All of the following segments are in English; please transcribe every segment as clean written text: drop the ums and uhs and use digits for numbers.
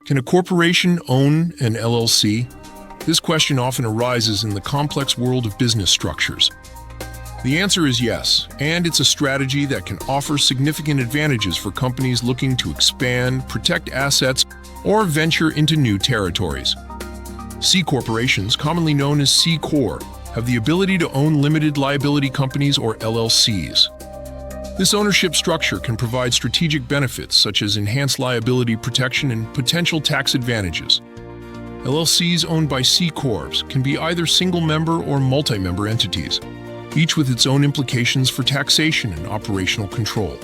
Can a corporation own an LLC? This question often arises in the complex world of business structures. The answer is yes, and it's a strategy that can offer significant advantages for companies looking to expand, protect assets, or venture into new territories. C corporations, commonly known as C Corp, have the ability to own limited liability companies or LLCs. This ownership structure can provide strategic benefits such as enhanced liability protection and potential tax advantages. LLCs owned by C Corps can be either single-member or multi-member entities, each with its own implications for taxation and operational control.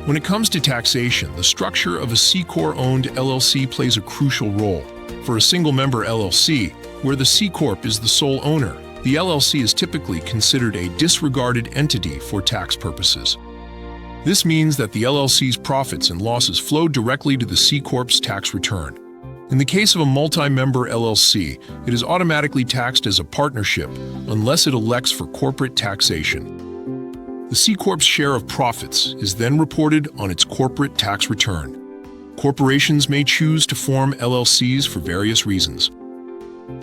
When it comes to taxation, the structure of a C Corp-owned LLC plays a crucial role. For a single-member LLC, where the C Corp is the sole owner, the LLC is typically considered a disregarded entity for tax purposes. This means that the LLC's profits and losses flow directly to the C Corp's tax return. In the case of a multi-member LLC, it is automatically taxed as a partnership unless it elects for corporate taxation. The C Corp's share of profits is then reported on its corporate tax return. Corporations may choose to form LLCs for various reasons.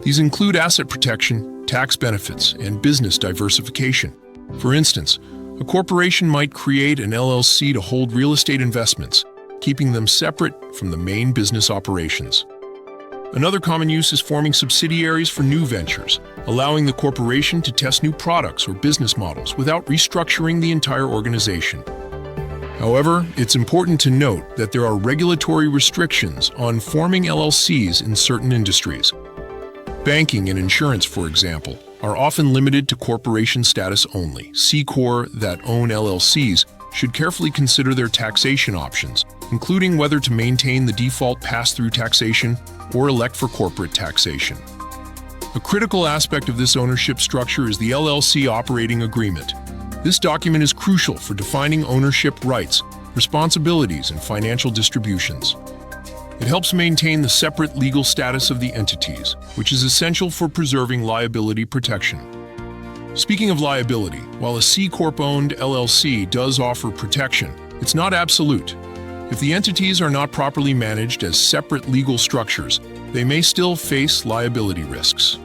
These include asset protection, tax benefits, and business diversification. For instance, a corporation might create an LLC to hold real estate investments, keeping them separate from the main business operations. Another common use is forming subsidiaries for new ventures, allowing the corporation to test new products or business models without restructuring the entire organization. However, it's important to note that there are regulatory restrictions on forming LLCs in certain industries. Banking and insurance, for example, are often limited to corporation status only. C Corp that own LLCs should carefully consider their taxation options, including whether to maintain the default pass-through taxation or elect for corporate taxation. A critical aspect of this ownership structure is the LLC operating agreement. This document is crucial for defining ownership rights, responsibilities, and financial distributions. It helps maintain the separate legal status of the entities, which is essential for preserving liability protection. Speaking of liability, while a C Corp-owned LLC does offer protection, it's not absolute. If the entities are not properly managed as separate legal structures, they may still face liability risks.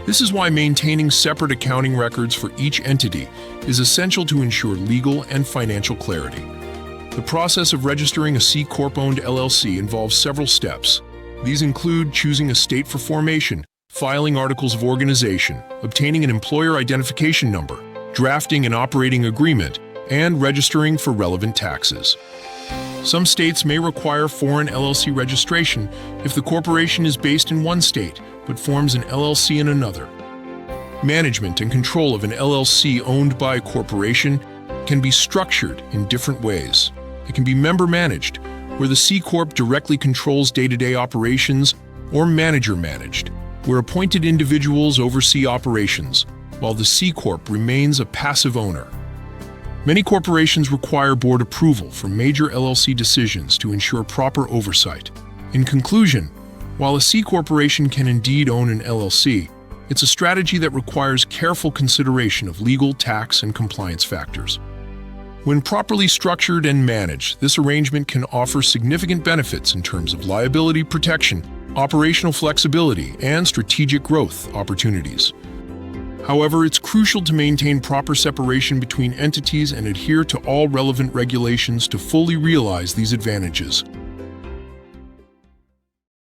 This is why maintaining separate accounting records for each entity is essential to ensure legal and financial clarity. The process of registering a C Corp-owned LLC involves several steps. These include choosing a state for formation, filing articles of organization, obtaining an employer identification number, drafting an operating agreement, and registering for relevant taxes. Some states may require foreign LLC registration if the corporation is based in one state but forms an LLC in another. Management and control of an LLC owned by a corporation can be structured in different ways. It can be member-managed, where the C Corp directly controls day-to-day operations, or manager-managed, where appointed individuals oversee operations, while the C Corp remains a passive owner. Many corporations require board approval for major LLC decisions to ensure proper oversight. In conclusion, while a C corporation can indeed own an LLC, it's a strategy that requires careful consideration of legal, tax, and compliance factors. When properly structured and managed, this arrangement can offer significant benefits in terms of liability protection, operational flexibility, and strategic growth opportunities. However, it's crucial to maintain proper separation between entities and adhere to all relevant regulations to fully realize these advantages.